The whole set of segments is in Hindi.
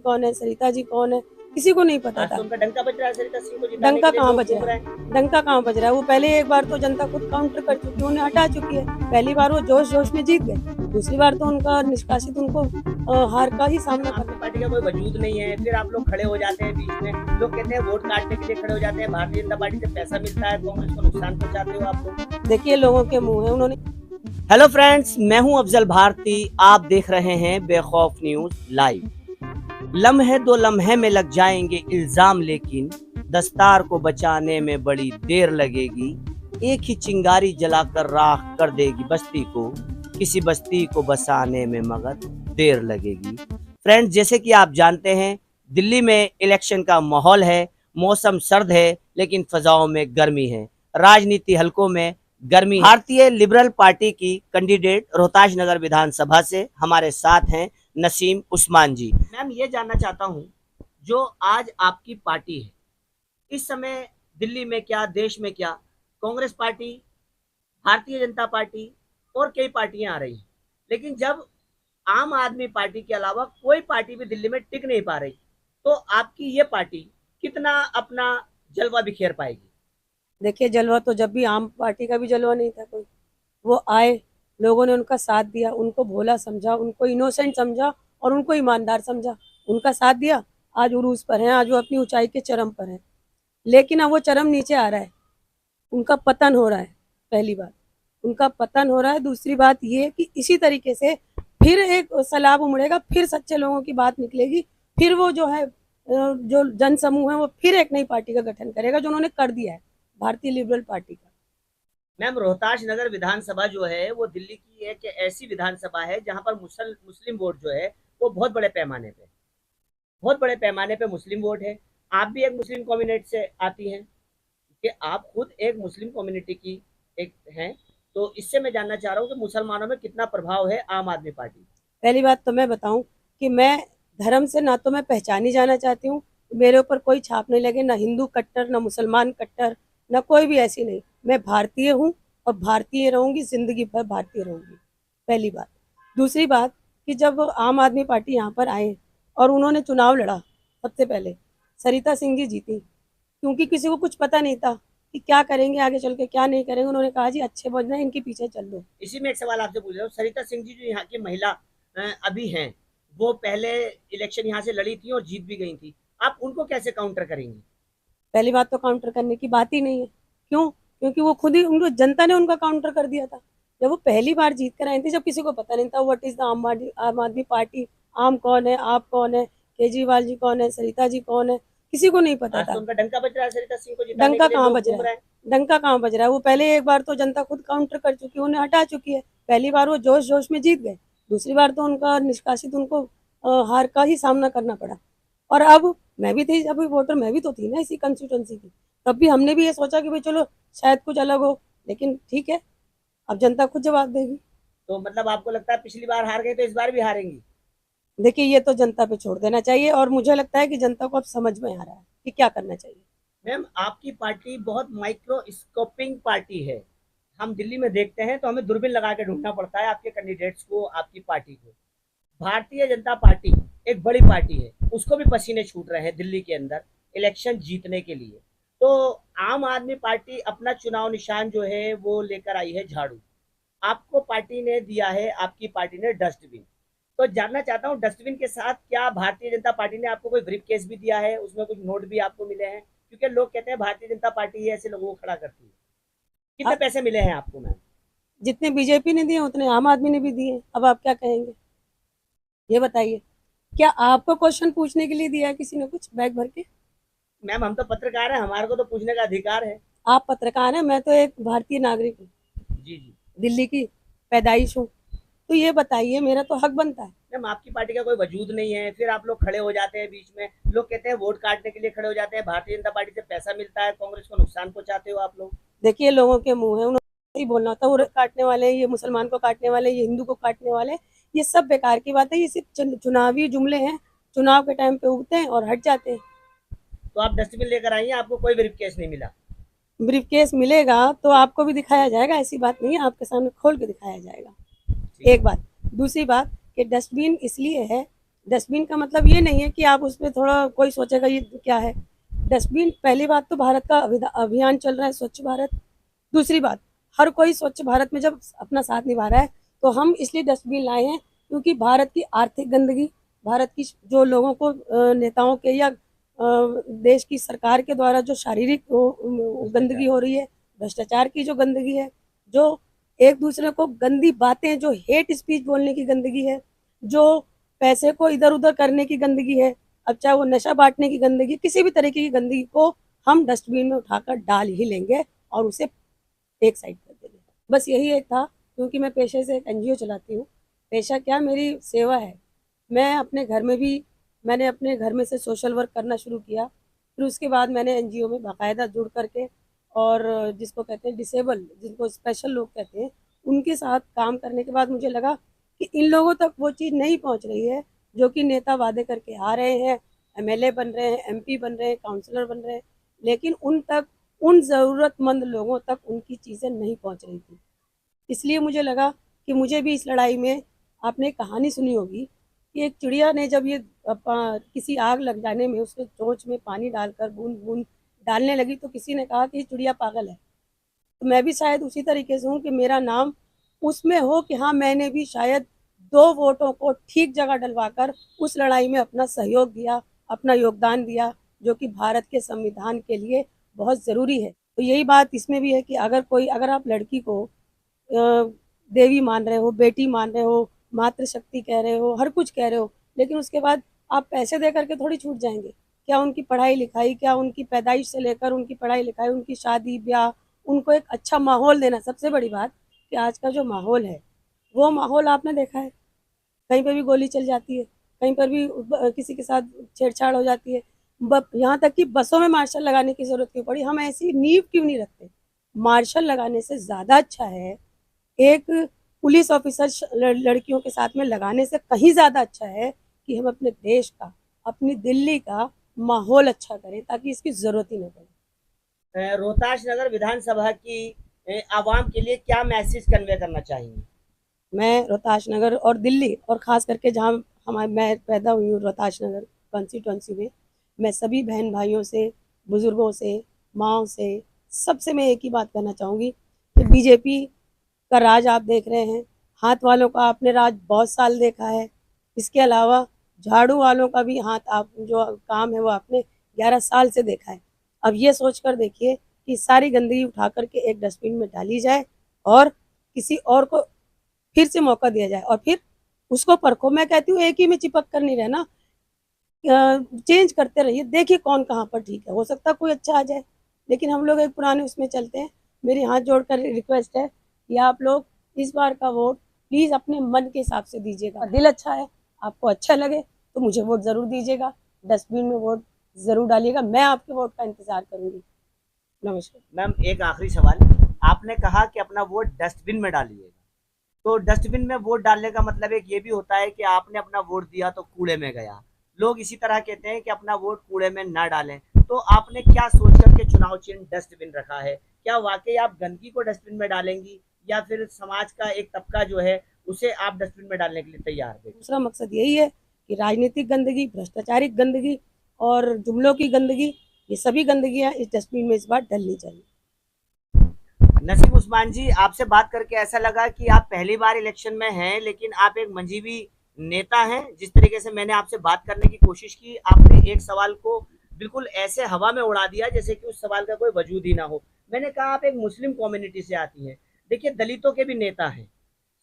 कौन है, सरिता जी कौन है, किसी को नहीं पता था। उनका डंका बज रहा है सरिता सिंह को जिताने डंका के लिए, कहाँ लोग बज घूम रहा रहे हैं। है? डंका कहाँ बज रहा है? वो पहले एक बार तो जनता खुद काउंटर कर चुकी है, उन्हें हटा चुकी है। पहली बार वो जोश जोश में जीत गए, दूसरी बार तो उनका निष्कासित उनको हार का ही सामना करना। आपकी पार्टी का कोई वजूद नहीं है, फिर आप लोग खड़े हो जाते हैं बीच में, लोग कहते हैं वोट काटने के लिए खड़े हो जाते हैं, भारतीय जनता पार्टी से पैसा मिलता है, कांग्रेस को नुकसान पहुंचाते हो आप लोग। देखिए लोगों के मुंह है, उन्होंने। हेलो फ्रेंड्स, मैं हूं अफजल भारती, आप देख रहे हैं बेखौफ न्यूज लाइव। लम्हे दो लम्हे में लग जाएंगे इल्जाम, लेकिन दस्तार को बचाने में बड़ी देर लगेगी। एक ही चिंगारी जलाकर राख कर देगी बस्ती को, किसी बस्ती को बसाने में मगर देर लगेगी। फ्रेंड्स, जैसे कि आप जानते हैं, दिल्ली में इलेक्शन का माहौल है, मौसम सर्द है लेकिन फजाओं में गर्मी है, राजनीति हलकों में गर्मी है। भारतीय लिबरल पार्टी की कैंडिडेट रोहतास नगर विधानसभा से हमारे साथ हैं नसीम उस्मान जी। मैम, ये जानना चाहता हूँ, जो आज आपकी पार्टी है इस समय दिल्ली में क्या, देश में क्या, कांग्रेस पार्टी, भारतीय जनता पार्टी और कई पार्टियां आ रही हैं, लेकिन जब आम आदमी पार्टी के अलावा कोई पार्टी भी दिल्ली में टिक नहीं पा रही, तो आपकी ये पार्टी कितना अपना जलवा बिखेर पाएगी? देखिए जलवा तो जब भी आम पार्टी का भी जलवा नहीं था कोई। वो आए, लोगों ने उनका साथ दिया, उनको भोला समझा, उनको इनोसेंट समझा और उनको ईमानदार समझा, उनका साथ दिया। आज उरूज पर हैं, आज वो अपनी ऊंचाई के चरम पर हैं, लेकिन अब वो चरम नीचे आ रहा है, उनका पतन हो रहा है। पहली बात उनका पतन हो रहा है, दूसरी बात ये कि इसी तरीके से फिर एक सैलाब उमड़ेगा, फिर सच्चे लोगों की बात निकलेगी, फिर वो जो है जो जन समूह है वो फिर एक नई पार्टी का गठन करेगा, जो उन्होंने कर दिया है, भारतीय लिबरल पार्टी का। मैम, रोहतास नगर विधानसभा जो है वो दिल्ली की एक ऐसी विधानसभा है जहां पर मुस्लिम वोट जो है वो बहुत बड़े पैमाने पे मुस्लिम वोट है। आप भी एक मुस्लिम कम्युनिटी से आती हैं, कि आप खुद एक मुस्लिम कम्युनिटी की एक हैं, तो इससे मैं जानना चाह रहा हूँ कि मुसलमानों में कितना प्रभाव है आम आदमी पार्टी? पहली बात तो मैं बताऊं कि मैं धर्म से ना तो मैं पहचानी जाना चाहती हूँ, मेरे ऊपर कोई छाप नहीं लगे, ना हिंदू कट्टर, ना मुसलमान कट्टर, ना कोई भी ऐसी नहीं। मैं भारतीय हूँ और भारतीय रहूंगी, जिंदगी भर भारतीय रहूंगी, पहली बात। दूसरी बात कि जब आम आदमी पार्टी यहाँ पर आए और उन्होंने चुनाव लड़ा, सबसे पहले सरिता सिंह जी जीती, क्योंकि किसी को कुछ पता नहीं था कि क्या करेंगे आगे चल के, क्या नहीं करेंगे। उन्होंने कहा जी अच्छे बनना है, इनके पीछे चल दो। इसी में एक सवाल आपसे पूछ रहा हूँ, सरिता सिंह जी जो यहाँ की महिला अभी हैं, वो पहले इलेक्शन यहाँ से लड़ी थी और जीत भी गई थी, आप उनको कैसे काउंटर करेंगी? पहली बात तो काउंटर करने की बात ही नहीं है। क्यों? क्योंकि वो खुद ही, उनको जनता ने उनका काउंटर कर दिया था जब वो पहली बार जीत कर आई थी, जब किसी को पता नहीं था व्हाट इज द आम आदमी पार्टी। आम कौन है, आप कौन है, केजरीवाल जी कौन है, सरिता जी कौन है, किसी को नहीं पता आज था। तो उनका डंका बज रहा है सरिता सिंह को जिताने डंका के लिए, कहाँ लोग बज घूम रहा रहे है? हैं। डंका कहाँ बज रहा है? वो पहले एक बार तो जनता खुद काउंटर कर चुकी है, उन्हें हटा चुकी है। पहली बार वो जोश जोश में जीत गए, दूसरी बार तो उनका निष्कासित उनको हार का ही सामना करना पड़ा। और अब मैं भी थी, अभी वोटर मैं भी तो थी ना इसी कंस्टिट्यूंसी की, तब भी हमने भी ये सोचा कि भाई चलो शायद कुछ अलग हो, लेकिन ठीक है, अब जनता खुद जवाब देगी। तो मतलब आपको लगता है पिछली बार हार गए तो इस बार भी हारेंगी? देखिए ये तो जनता पे छोड़ देना चाहिए, और मुझे लगता है कि जनता को अब समझ में आ रहा है कि क्या करना चाहिए। मैम, आपकी पार्टी बहुत माइक्रोस्कोपिंग पार्टी है, हम दिल्ली में देखते हैं तो हमें दूरबीन लगा के ढूंढना पड़ता है आपके कैंडिडेट्स को, आपकी पार्टी को। भारतीय जनता पार्टी एक बड़ी पार्टी है, उसको भी पसीने छूट रहे हैं दिल्ली के अंदर इलेक्शन जीतने के लिए। तो आम आदमी पार्टी अपना चुनाव निशान जो है वो लेकर आई है झाड़ू, आपको पार्टी ने दिया है, आपकी पार्टी ने डस्टबिन। तो जानना चाहता हूँ, डस्टबिन के साथ क्या भारतीय जनता पार्टी ने आपको कोई ब्रीफ केस भी दिया है, उसमें कुछ नोट भी आपको मिले हैं? क्योंकि लोग कहते हैं भारतीय जनता पार्टी ही ऐसे लोगों को खड़ा करती है। कितने पैसे मिले हैं आपको मैम? जितने बीजेपी ने दिए उतने आम आदमी ने भी दिए, अब आप क्या कहेंगे ये बताइए। क्या आपको क्वेश्चन पूछने के लिए दिया है किसी ने कुछ बैग भर के? मैम, हम तो पत्रकार हैं, हमारे को तो पूछने का अधिकार है। आप पत्रकार हैं, मैं तो एक भारतीय नागरिक हूँ, जी जी। दिल्ली की पैदाइश हूँ, तो ये बताइए, मेरा तो हक बनता है। मैम, आपकी पार्टी का कोई वजूद नहीं है, फिर आप लोग खड़े हो जाते हैं बीच में, लोग कहते हैं वोट काटने के लिए खड़े हो जाते हैं, भारतीय जनता पार्टी से पैसा मिलता है, कांग्रेस को नुकसान पहुंचाते हो आप लोग। देखिए लोगों के मुंह है, उन्होंने ही बोलना था, वो काटने वाले, ये मुसलमान को काटने वाले, ये हिंदू को काटने वाले, ये सब बेकार की बात है। ये सिर्फ चुनावी जुमले हैं, चुनाव के टाइम पे उगते हैं और हट जाते हैं। तो आप डस्टबिन लेकर आई हैं, आपको कोई ब्रीफ केस नहीं मिला? ब्रीफ केस मिलेगा तो आपको भी दिखाया जाएगा, ऐसी बात नहीं है, आपके सामने खोल के दिखाया जाएगा। एक बात। दूसरी बात कि डस्टबिन इसलिए है, डस्टबिन का मतलब ये नहीं है कि आप उसमें थोड़ा कोई सोचेगा ये क्या है। डस्टबिन, पहली बात तो भारत का अभियान चल रहा है स्वच्छ भारत। दूसरी बात, हर कोई स्वच्छ भारत में जब अपना साथ निभा रहा है तो हम इसलिए डस्टबिन लाए हैं क्योंकि भारत की आर्थिक गंदगी, भारत की जो लोगों को नेताओं के या देश की सरकार के द्वारा जो शारीरिक गंदगी हो रही है, भ्रष्टाचार की जो गंदगी है, जो एक दूसरे को गंदी बातें, जो हेट स्पीच बोलने की गंदगी है, जो पैसे को इधर उधर करने की गंदगी है, अब चाहे वो नशा बांटने की गंदगी, किसी भी तरीके की गंदगी को हम डस्टबिन में उठाकर डाल ही लेंगे और उसे एक साइड कर देंगे। बस यही एक था, क्योंकि मैं पेशे से एक एनजीओ चलाती हूँ। पेशा क्या, मेरी सेवा है। मैं अपने घर में भी, मैंने अपने घर में से सोशल वर्क करना शुरू किया, फिर उसके बाद मैंने एनजीओ में बाकायदा जुड़ करके और जिसको कहते हैं डिसेबल, जिनको स्पेशल लोग कहते हैं, उनके साथ काम करने के बाद मुझे लगा कि इन लोगों तक वो चीज़ नहीं पहुंच रही है जो कि नेता वादे करके आ रहे हैं, एमएलए बन रहे हैं, एमपी बन रहे हैं, काउंसलर बन रहे हैं, लेकिन उन तक, उन ज़रूरतमंद लोगों तक उनकी चीज़ें नहीं पहुंच रही थी। इसलिए मुझे लगा कि मुझे भी इस लड़ाई में, आपने एक कहानी सुनी होगी कि एक चिड़िया ने जब ये किसी आग लग जाने में उसके चोंच में पानी डालकर बूंद बूंद डालने लगी तो किसी ने कहा कि ये चिड़िया पागल है। तो मैं भी शायद उसी तरीके से हूँ कि मेरा नाम उसमें हो कि हाँ, मैंने भी शायद 2 वोटों को ठीक जगह डलवाकर उस लड़ाई में अपना सहयोग दिया, अपना योगदान दिया, जो कि भारत के संविधान के लिए बहुत ज़रूरी है। तो यही बात इसमें भी है कि अगर आप लड़की को देवी मान रहे हो, बेटी मान रहे हो, मातृशक्ति कह रहे हो, हर कुछ कह रहे हो, लेकिन उसके बाद आप पैसे दे करके थोड़ी छूट जाएंगे। क्या उनकी पढ़ाई लिखाई, क्या उनकी पैदाइश से लेकर उनकी पढ़ाई लिखाई, उनकी शादी ब्याह, उनको एक अच्छा माहौल देना। सबसे बड़ी बात कि आज का जो माहौल है, वो माहौल आपने देखा है, कहीं पर भी गोली चल जाती है, कहीं पर भी किसी के साथ छेड़छाड़ हो जाती है, यहाँ तक कि बसों में मार्शल लगाने की जरूरत क्यों पड़ी? हम ऐसी नींव क्यों नहीं रखते? मार्शल लगाने से ज़्यादा अच्छा है, एक पुलिस ऑफिसर लड़कियों के साथ में लगाने से कहीं ज़्यादा अच्छा है कि हम अपने देश का, अपनी दिल्ली का माहौल अच्छा करें ताकि इसकी ज़रूरत ही न पड़े। रोहतास नगर विधानसभा की आवाम के लिए क्या मैसेज कन्वे करना चाहेंगे? मैं रोहतास नगर और दिल्ली और ख़ास करके जहाँ मैं पैदा हुई हूँ, रोहतास नगर कॉन्स्टिट्यूंसी में, मैं सभी बहन भाइयों से, बुज़ुर्गों से, माँओं से, सबसे मैं एक ही बात कहना चाहूँगी कि बीजेपी का राज आप देख रहे हैं, हाथ वालों का आपने राज बहुत साल देखा है। इसके अलावा झाड़ू वालों का भी हाथ, आप जो काम है वो आपने 11 साल से देखा है। अब ये सोच कर देखिए कि सारी गंदगी उठा करके एक डस्टबिन में डाली जाए और किसी और को फिर से मौका दिया जाए और फिर उसको परखो। मैं कहती हूँ एक ही में चिपक कर नहीं रहना, चेंज करते रहिए, देखिए कौन कहाँ पर ठीक है, हो सकता है कोई अच्छा आ जाए, लेकिन हम लोग एक पुराने उसमें चलते हैं। मेरी हाथ जोड़कर रिक्वेस्ट है कि आप लोग इस बार का वोट प्लीज़ अपने मन के हिसाब से दीजिएगा। दिल अच्छा है, आपको अच्छा लगे तो मुझे वोट ज़रूर दीजिएगा, डस्टबिन में वोट ज़रूर डालिएगा, मैं आपके वोट का इंतज़ार करूँगी। नमस्कार। मैम, एक आखिरी सवाल, आपने कहा कि अपना वोट डस्टबिन में डालिएगा, तो डस्टबिन में वोट डालने का मतलब एक ये भी होता है कि आपने अपना वोट दिया तो कूड़े में गया। लोग इसी तरह कहते हैं कि अपना वोट कूड़े में ना डालें, तो आपने क्या सोच करके चुनाव चिन्ह डस्टबिन रखा है? क्या वाकई आप गंदगी को डस्टबिन में डालेंगी या फिर समाज का एक तबका जो है उसे आप डस्टबिन में डालने के लिए तैयार हैं? दूसरा मकसद यही है कि राजनीतिक गंदगी, भ्रष्टाचारिक गंदगी और जुमलों की गंदगी, ये सभी गंदगियां इस डस्टबिन में इस बार डलनी चाहिए। नसीब उस्मान जी, आपसे बात करके ऐसा लगा कि आप पहली बार इलेक्शन में हैं, लेकिन आप एक मंजीवी नेता हैं। जिस तरीके से मैंने आपसे बात करने की कोशिश की, आपने एक सवाल को बिल्कुल ऐसे हवा में उड़ा दिया जैसे कि उस सवाल का कोई वजूद ही ना हो। मैंने कहा आप एक मुस्लिम कम्युनिटी से आती हैं। देखिए, दलितों के भी नेता हैं,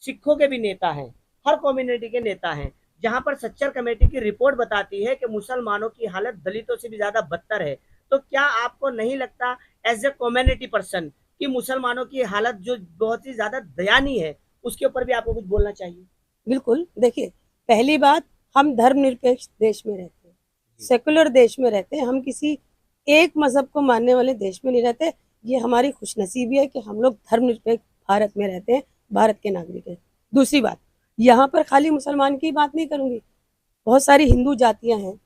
सिखों के भी नेता हैं, हर कम्युनिटी के नेता हैं। जहां पर सच्चर कमेटी की रिपोर्ट बताती है कि मुसलमानों की हालत दलितों से भी ज्यादा बदतर है, तो क्या आपको नहीं लगता एज ए कम्युनिटी पर्सन कि मुसलमानों की हालत जो बहुत ही ज्यादा दयनीय है, उसके ऊपर भी आपको कुछ बोलना चाहिए? बिल्कुल, देखिए, पहली बात, हम धर्मनिरपेक्ष देश में रहते हैं, सेकुलर देश में रहते हैं, हम किसी एक मजहब को मानने वाले देश में नहीं रहते। ये हमारी खुशनसीबी है कि हम लोग धर्मनिरपेक्ष भारत में रहते हैं, भारत के नागरिक हैं। दूसरी बात, यहाँ पर खाली मुसलमान की बात नहीं करूँगी, बहुत सारी हिंदू जातियाँ हैं,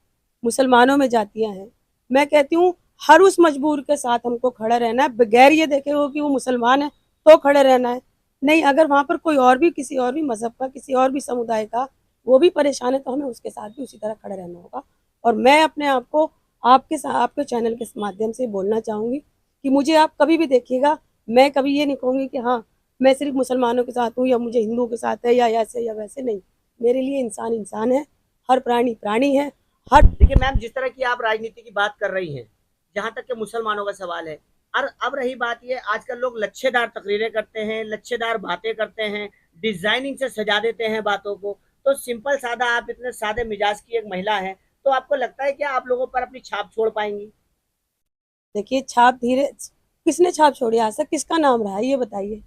मुसलमानों में जातियाँ हैं। मैं कहती हूँ हर उस मजबूर के साथ हमको खड़ा रहना है, बगैर ये देखे हो कि वो मुसलमान है तो खड़े रहना है। नहीं, अगर वहाँ पर कोई और भी, किसी और भी मजहब का, किसी और भी समुदाय का वो भी परेशान है तो हमें उसके साथ भी उसी तरह खड़े रहना होगा। और मैं अपने आप को आपके चैनल के माध्यम से बोलना चाहूँगी कि मुझे आप कभी भी देखिएगा, मैं कभी ये नहीं कहूँगी कि हाँ, मैं सिर्फ मुसलमानों के साथ हूँ या मुझे हिंदुओं के साथ है या ऐसे या वैसे, नहीं। मेरे लिए इंसान इंसान है, हर प्राणी प्राणी है, हर देखिए मैम, जिस तरह की आप राजनीति की बात कर रही हैं, जहां तक के मुसलमानों का सवाल है, और अब रही बात ये, आजकल लोग लच्छेदार तकरीरें करते हैं, लच्छेदार बातें करते हैं, डिजाइनिंग से सजा देते हैं बातों को। तो सिंपल सादा, आप इतने सादे मिजाज की एक महिला हैं, तो आपको लगता है कि आप लोगों पर अपनी छाप छोड़ पाएंगी? देखिए छाप धीरे, किसने छाप छोड़ी आज तक, किसका नाम रहा है ये बताइए?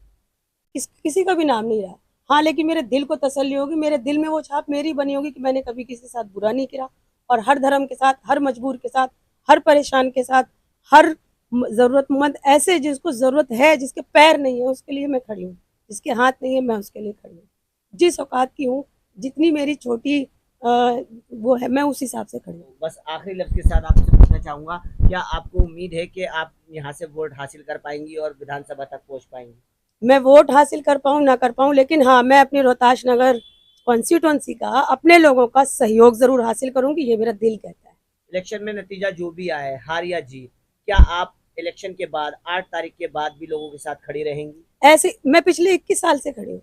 किसी का भी नाम नहीं रहा। हाँ, लेकिन मेरे दिल को तसल्ली होगी, मेरे दिल में वो छाप मेरी बनी होगी कि मैंने कभी किसी के साथ बुरा नहीं किया, और हर धर्म के साथ, हर मजबूर के साथ, हर परेशान के साथ, हर जरूरतमंद, ऐसे जिसको जरूरत है, जिसके पैर नहीं है उसके लिए मैं खड़ी हूँ, जिसके हाथ नहीं है मैं उसके लिए खड़ी हूँ। जिस औकात की हूँ, जितनी मेरी छोटी वो है, मैं उस हिसाब से खड़ी हूँ। बस आखिरी लफ्ज के साथ आपसे पूछना चाहूंगा, क्या आपको उम्मीद है कि आप यहाँ से वोट हासिल कर पाएंगी और विधानसभा तक पहुंच पाएंगी? मैं वोट हासिल कर पाऊँ ना कर पाऊँ, लेकिन हाँ, मैं अपनी रोहताश नगर कॉन्स्टिट्यूंसी का, अपने लोगों का सहयोग जरूर हासिल करूंगी, ये मेरा दिल कहता है। इलेक्शन में नतीजा जो भी आए, हार या जीत, क्या आप इलेक्शन के बाद 8 तारीख के बाद भी लोगों के साथ खड़ी रहेंगी? ऐसे मैं पिछले 21 साल से खड़ी हूँ,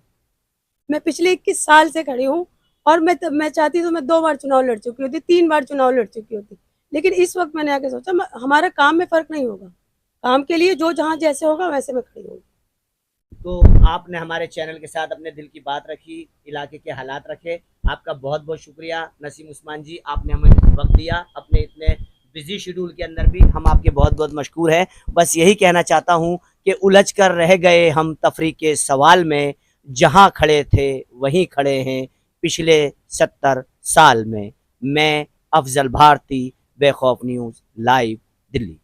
मैं पिछले 21 साल से खड़ी हूँ, और मैं चाहती तो मैं 2 बार चुनाव लड़ चुकी होती, 3 बार चुनाव लड़ चुकी होती, लेकिन इस वक्त मैंने आके सोचा हमारा काम में फर्क नहीं होगा, काम के लिए जो जहाँ जैसे होगा वैसे मैं खड़ी हूँ। तो आपने हमारे चैनल के साथ अपने दिल की बात रखी, इलाके के हालात रखे। आपका बहुत बहुत शुक्रिया नसीम उस्मान जी, आपने हमें वक्त दिया। अपने इतने बिजी शेड्यूल के अंदर भी हम आपके बहुत बहुत मशकूर हैं। बस यही कहना चाहता हूं कि उलझ कर रह गए हम तफरी के सवाल में, जहां खड़े थे वहीं खड़े हैं पिछले 70 साल में। मैं अफजल भारती, बेखौफ न्यूज़ लाइव, दिल्ली।